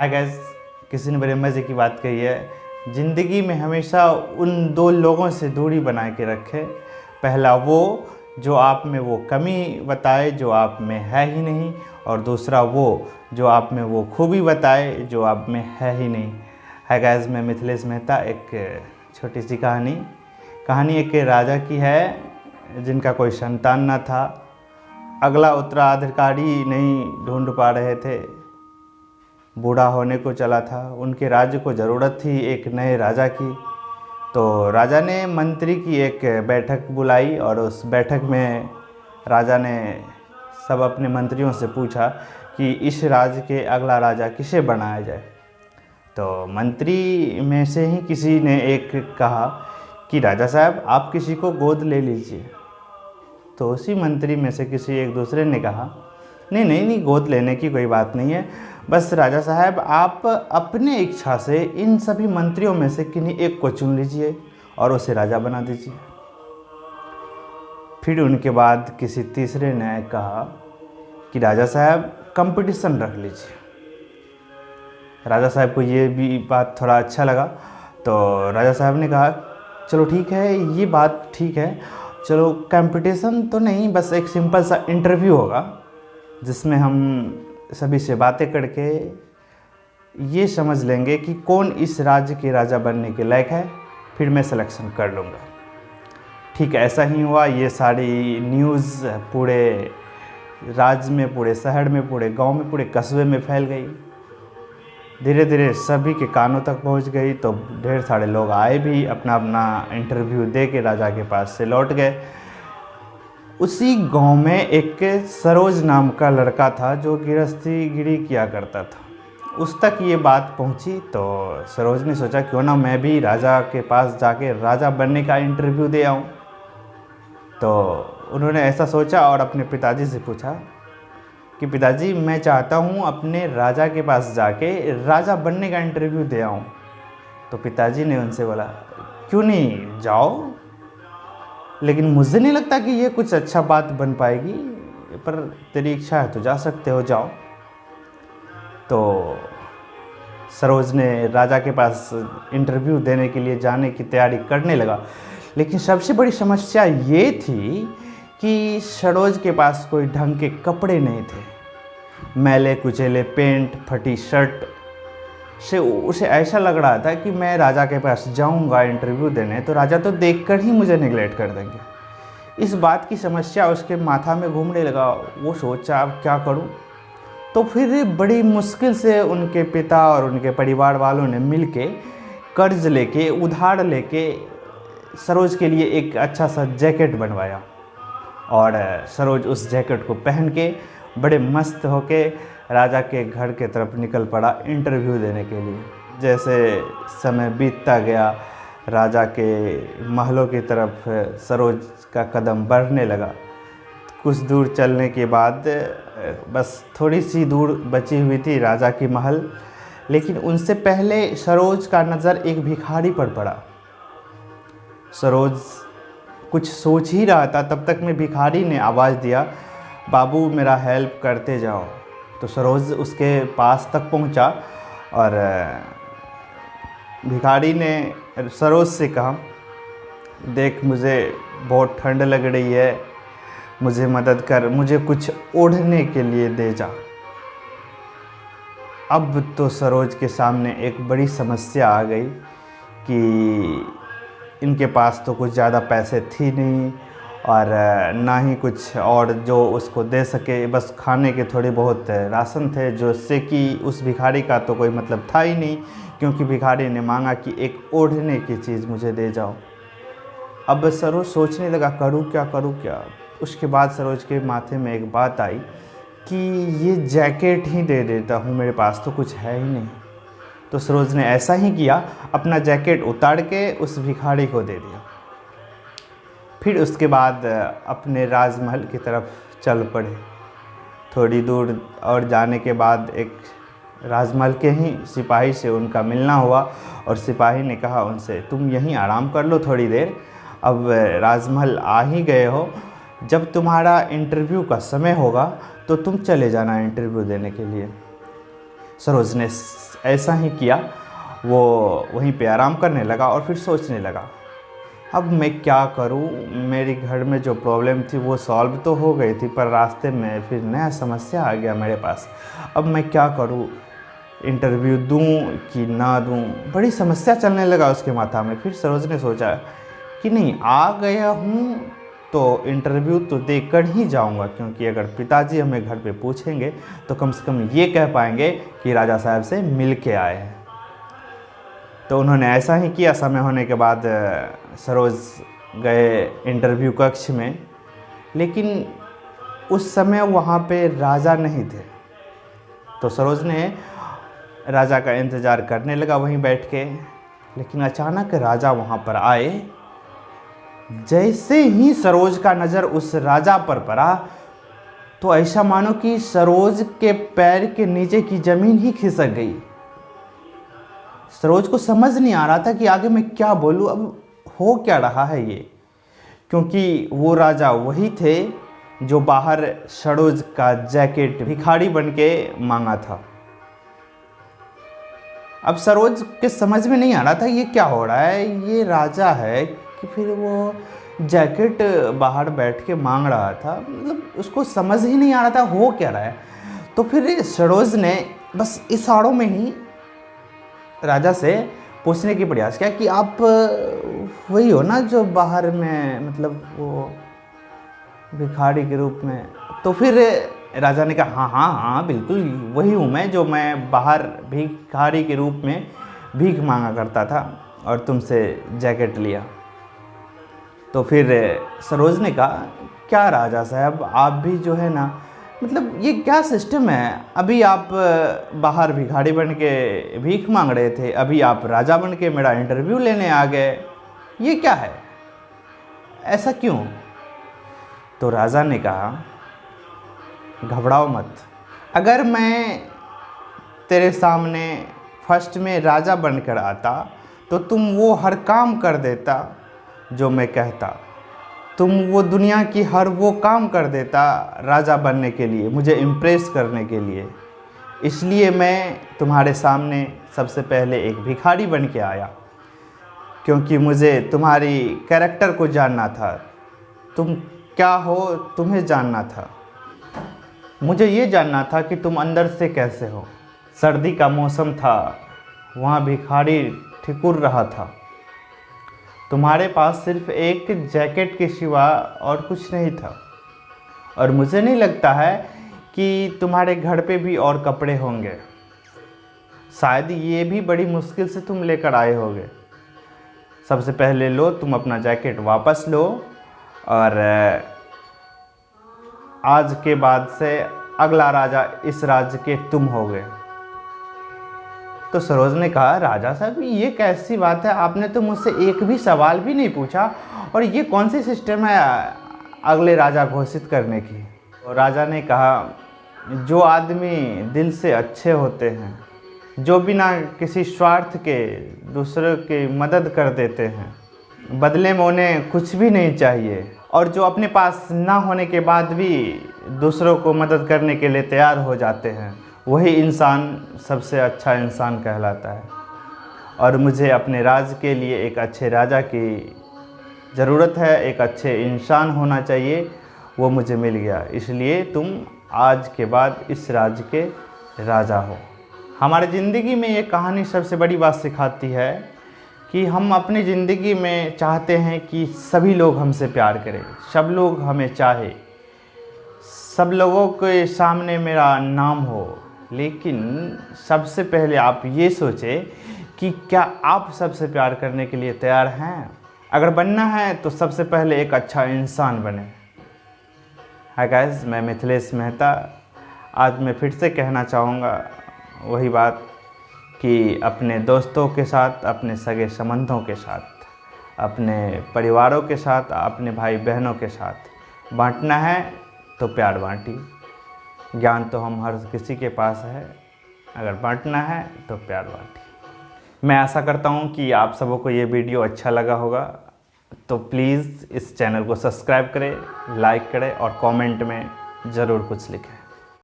Gas किसी ने बड़े मज़े की बात कही है, ज़िंदगी में हमेशा उन दो लोगों से दूरी बना के रखें। पहला वो जो आप में वो कमी बताए जो आप में है ही नहीं, और दूसरा वो जो आप में वो खूबी बताए जो आप में है ही नहीं। है गैस, मैं मिथिलेश मेहता। एक छोटी सी कहानी एक राजा की है जिनका कोई संतान न था। अगला उत्तराधिकारी नहीं ढूंढ पा रहे थे, बूढ़ा होने को चला था। उनके राज्य को ज़रूरत थी एक नए राजा की। तो राजा ने मंत्री की एक बैठक बुलाई और उस बैठक में राजा ने सब अपने मंत्रियों से पूछा कि इस राज्य के अगला राजा किसे बनाया जाए। तो मंत्री में से ही किसी ने एक कहा कि राजा साहब आप किसी को गोद ले लीजिए। तो उसी मंत्री में से किसी एक दूसरे ने कहा नहीं नहीं नहीं, गोद लेने की कोई बात नहीं है, बस राजा साहब आप अपने इच्छा से इन सभी मंत्रियों में से किन्हीं एक को चुन लीजिए और उसे राजा बना दीजिए। फिर उनके बाद किसी तीसरे ने कहा कि राजा साहब कंपटीशन रख लीजिए। राजा साहब को ये भी बात थोड़ा अच्छा लगा, तो राजा साहब ने कहा चलो ठीक है, ये बात ठीक है, चलो कंपटीशन तो नहीं, बस एक सिंपल सा इंटरव्यू होगा जिसमें हम सभी से बातें करके ये समझ लेंगे कि कौन इस राज्य के राजा बनने के लायक है, फिर मैं सिलेक्शन कर लूँगा। ठीक है, ऐसा ही हुआ। ये सारी न्यूज़ पूरे राज्य में, पूरे शहर में, पूरे गांव में, पूरे कस्बे में फैल गई। धीरे धीरे सभी के कानों तक पहुंच गई। तो ढेर सारे लोग आए भी, अपना अपना इंटरव्यू दे के राजा के पास से लौट गए। उसी गांव में एक सरोज नाम का लड़का था जो गृहस्थीगिरी किया करता था। उस तक ये बात पहुंची तो सरोज ने सोचा क्यों ना मैं भी राजा के पास जाके राजा बनने का इंटरव्यू दे आऊं। तो उन्होंने ऐसा सोचा और अपने पिताजी से पूछा कि पिताजी मैं चाहता हूं अपने राजा के पास जाके राजा बनने का इंटरव्यू दे आऊं। तो पिताजी ने उनसे बोला क्यों नहीं, जाओ, लेकिन मुझे नहीं लगता कि ये कुछ अच्छा बात बन पाएगी, पर तेरी इच्छा है तो जा सकते हो, जाओ। तो सरोज ने राजा के पास इंटरव्यू देने के लिए जाने की तैयारी करने लगा। लेकिन सबसे बड़ी समस्या ये थी कि सरोज के पास कोई ढंग के कपड़े नहीं थे। मैले कुचेले पेंट, फटी शर्ट से उसे ऐसा लग रहा था कि मैं राजा के पास जाऊंगा इंटरव्यू देने तो राजा तो देखकर ही मुझे निगलेक्ट कर देंगे। इस बात की समस्या उसके माथा में घूमने लगा। वो सोचा अब क्या करूं। तो फिर बड़ी मुश्किल से उनके पिता और उनके परिवार वालों ने मिलके कर्ज लेके, उधार लेके सरोज के लिए एक अच्छा सा जैकेट बनवाया। और सरोज उस जैकेट को पहन के बड़े मस्त होके राजा के घर के तरफ निकल पड़ा इंटरव्यू देने के लिए। जैसे समय बीतता गया, राजा के महलों की तरफ सरोज का कदम बढ़ने लगा। कुछ दूर चलने के बाद बस थोड़ी सी दूर बची हुई थी राजा की महल, लेकिन उनसे पहले सरोज का नज़र एक भिखारी पर पड़ा। सरोज कुछ सोच ही रहा था, तब तक में भिखारी ने आवाज़ दिया बाबू मेरा हेल्प करते जाओ। तो सरोज उसके पास तक पहुंचा और भिखारी ने सरोज से कहा देख मुझे बहुत ठंड लग रही है, मुझे मदद कर, मुझे कुछ ओढ़ने के लिए दे जा। अब तो सरोज के सामने एक बड़ी समस्या आ गई कि इनके पास तो कुछ ज़्यादा पैसे थी नहीं और ना ही कुछ और जो उसको दे सके, बस खाने के थोड़े बहुत राशन थे, जिससे कि उस भिखारी का तो कोई मतलब था ही नहीं, क्योंकि भिखारी ने मांगा कि एक ओढ़ने की चीज़ मुझे दे जाओ। अब सरोज सोचने लगा करूँ क्या। उसके बाद सरोज के माथे में एक बात आई कि ये जैकेट ही दे देता हूँ, मेरे पास तो कुछ है ही नहीं। तो सरोज ने ऐसा ही किया, अपना जैकेट उतार के उस भिखारी को दे दिया। फिर उसके बाद अपने राजमहल की तरफ चल पड़े। थोड़ी दूर और जाने के बाद एक राजमहल के ही सिपाही से उनका मिलना हुआ और सिपाही ने कहा उनसे तुम यहीं आराम कर लो थोड़ी देर, अब राजमहल आ ही गए हो, जब तुम्हारा इंटरव्यू का समय होगा तो तुम चले जाना इंटरव्यू देने के लिए। सरोज ने ऐसा ही किया। वो वहीं पे आराम करने लगा और फिर सोचने लगा, अब मैं क्या करूं, मेरी घर में जो प्रॉब्लम थी वो सॉल्व तो हो गई थी, पर रास्ते में फिर नया समस्या आ गया मेरे पास। अब मैं क्या करूं, इंटरव्यू दूं कि ना दूं, बड़ी समस्या चलने लगा उसके माथा में। फिर सरोज ने सोचा कि नहीं, आ गया हूं तो इंटरव्यू तो देकर ही जाऊंगा, क्योंकि अगर पिताजी हमें घर पे पूछेंगे तो कम से कम ये कह पाएंगे कि राजा साहब से मिल के आए हैं। तो उन्होंने ऐसा ही किया। समय होने के बाद सरोज गए इंटरव्यू कक्ष में, लेकिन उस समय वहाँ पे राजा नहीं थे। तो सरोज ने राजा का इंतज़ार करने लगा वहीं बैठ के, लेकिन अचानक राजा वहाँ पर आए। जैसे ही सरोज का नज़र उस राजा पर पड़ा तो ऐसा मानो कि सरोज के पैर के नीचे की ज़मीन ही खिसक गई। सरोज को समझ नहीं आ रहा था कि आगे मैं क्या बोलूं, अब हो क्या रहा है ये, क्योंकि वो राजा वही थे जो बाहर सरोज का जैकेट भिखारी बन के मांगा था। अब सरोज के समझ में नहीं आ रहा था ये क्या हो रहा है, ये राजा है कि फिर वो जैकेट बाहर बैठ के मांग रहा था, मतलब उसको समझ ही नहीं आ रहा था हो क्या रहा है। तो फिर सरोज ने बस इशारों में ही राजा से पूछने की प्रयास किया कि आप वही हो ना जो बाहर में, मतलब वो भिखारी के रूप में। तो फिर राजा ने कहा, हाँ हाँ हाँ बिल्कुल वही हूँ मैं, जो मैं बाहर भिखारी के रूप में भीख मांगा करता था और तुमसे जैकेट लिया। तो फिर सरोज ने कहा, क्या राजा साहब, आप भी जो है ना, मतलब ये क्या सिस्टम है, अभी आप बाहर भिखारी बन के भीख मांग रहे थे, अभी आप राजा बन के मेरा इंटरव्यू लेने आ गए, ये क्या है, ऐसा क्यों? तो राजा ने कहा, घबराओ मत, अगर मैं तेरे सामने फर्स्ट में राजा बनकर आता तो तुम वो हर काम कर देता जो मैं कहता, तुम वो दुनिया की हर वो काम कर देता राजा बनने के लिए, मुझे इम्प्रेस करने के लिए। इसलिए मैं तुम्हारे सामने सबसे पहले एक भिखारी बन के आया, क्योंकि मुझे तुम्हारी कैरेक्टर को जानना था, तुम क्या हो तुम्हें जानना था। मुझे ये जानना था कि तुम अंदर से कैसे हो। सर्दी का मौसम था, वहाँ भिखारी ठिकुर रहा था, तुम्हारे पास सिर्फ एक जैकेट के सिवा और कुछ नहीं था, और मुझे नहीं लगता है कि तुम्हारे घर पे भी और कपड़े होंगे, शायद ये भी बड़ी मुश्किल से तुम लेकर आए होगे। सबसे पहले लो तुम अपना जैकेट वापस लो, और आज के बाद से अगला राजा इस राज्य के तुम होगे। तो सरोज ने कहा, राजा साहब ये कैसी बात है, आपने तो मुझसे एक भी सवाल भी नहीं पूछा, और ये कौन सी सिस्टम है अगले राजा घोषित करने की। और राजा ने कहा, जो आदमी दिल से अच्छे होते हैं, जो बिना किसी स्वार्थ के दूसरों की मदद कर देते हैं, बदले में उन्हें कुछ भी नहीं चाहिए, और जो अपने पास ना होने के बाद भी दूसरों को मदद करने के लिए तैयार हो जाते हैं, वही इंसान सबसे अच्छा इंसान कहलाता है। और मुझे अपने राज्य के लिए एक अच्छे राजा की ज़रूरत है, एक अच्छे इंसान होना चाहिए, वो मुझे मिल गया, इसलिए तुम आज के बाद इस राज्य के राजा हो। हमारी ज़िंदगी में ये कहानी सबसे बड़ी बात सिखाती है कि हम अपनी ज़िंदगी में चाहते हैं कि सभी लोग हमसे प्यार करें, सब लोग हमें चाहे, सब लोगों के सामने मेरा नाम हो, लेकिन सबसे पहले आप ये सोचें कि क्या आप सबसे प्यार करने के लिए तैयार हैं। अगर बनना है तो सबसे पहले एक अच्छा इंसान बने। हाय गाइस, मैं मिथिलेश मेहता। आज मैं फिर से कहना चाहूँगा वही बात कि अपने दोस्तों के साथ, अपने सगे संबंधों के साथ, अपने परिवारों के साथ, अपने भाई बहनों के साथ बांटना है तो प्यार बांटिए। ज्ञान तो हम हर किसी के पास है, अगर बांटना है तो प्यार बांटिए। मैं आशा करता हूँ कि आप सबों को ये वीडियो अच्छा लगा होगा, तो प्लीज़ इस चैनल को सब्सक्राइब करें, लाइक करें और कमेंट में ज़रूर कुछ लिखें।